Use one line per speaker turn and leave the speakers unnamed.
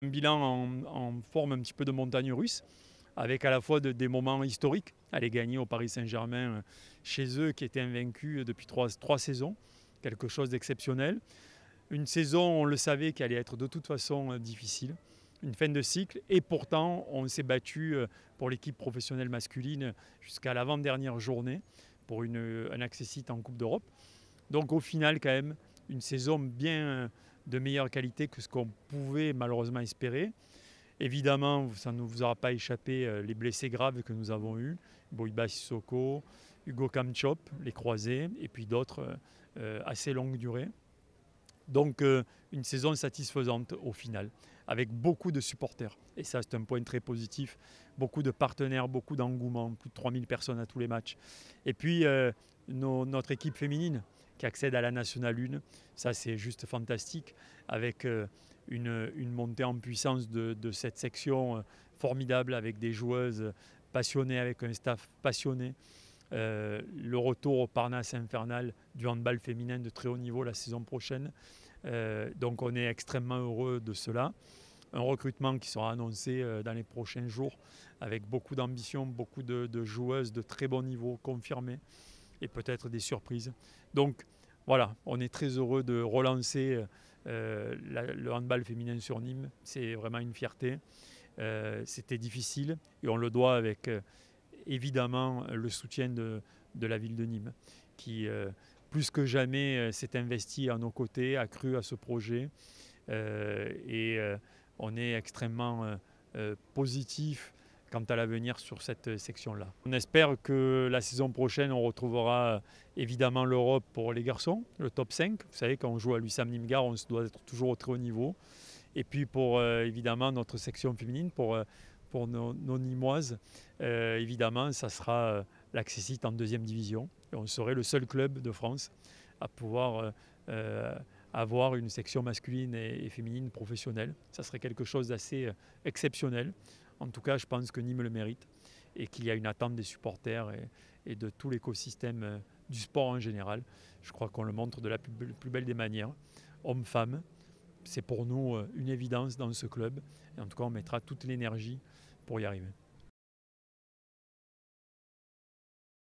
Un bilan en forme un petit peu de montagne russe, avec à la fois des moments historiques, aller gagner au Paris Saint-Germain chez eux, qui étaient invaincus depuis trois saisons, quelque chose d'exceptionnel. Une saison, on le savait, qui allait être de toute façon difficile, une fin de cycle, et pourtant on s'est battu pour l'équipe professionnelle masculine jusqu'à l'avant-dernière journée pour un accessit en Coupe d'Europe. Donc au final, quand même, une saison bien de meilleure qualité que ce qu'on pouvait malheureusement espérer. Évidemment, ça ne vous aura pas échappé les blessés graves que nous avons eus, Boiba Sissoko, Hugo Kamchop, les croisés, et puis d'autres assez longue durée. Donc une saison satisfaisante au final, avec beaucoup de supporters. Et ça, c'est un point très positif. Beaucoup de partenaires, beaucoup d'engouement, plus de 3000 personnes à tous les matchs. Et puis notre équipe féminine qui accède à la Nationale 1, ça c'est juste fantastique, avec une montée en puissance de cette section formidable, avec des joueuses passionnées, avec un staff passionné. Le retour au Parnasse infernal du handball féminin de très haut niveau la saison prochaine. Donc on est extrêmement heureux de cela. Un recrutement qui sera annoncé dans les prochains jours avec beaucoup d'ambition, beaucoup de joueuses de très bon niveau confirmées et peut-être des surprises. Donc voilà, on est très heureux de relancer le handball féminin sur Nîmes. C'est vraiment une fierté. C'était difficile et on le doit avec évidemment le soutien de la ville de Nîmes qui plus que jamais s'est investi à nos côtés, a cru à ce projet et on est extrêmement positif quant à l'avenir sur cette section-là. On espère que la saison prochaine, on retrouvera évidemment l'Europe pour les garçons, le top 5. Vous savez, quand on joue à l'USAM Nîmes-Gard, on doit être toujours au très haut niveau. Et puis pour évidemment notre section féminine, pour nos Nîmoises, évidemment, ça sera l'accessit en deuxième division. Et on serait le seul club de France à pouvoir avoir une section masculine et féminine professionnelle. Ça serait quelque chose d'assez exceptionnel. En tout cas, je pense que Nîmes le mérite et qu'il y a une attente des supporters et de tout l'écosystème du sport en général. Je crois qu'on le montre de la plus belle des manières, hommes-femmes. C'est pour nous une évidence dans ce club. Et en tout cas, on mettra toute l'énergie pour y arriver.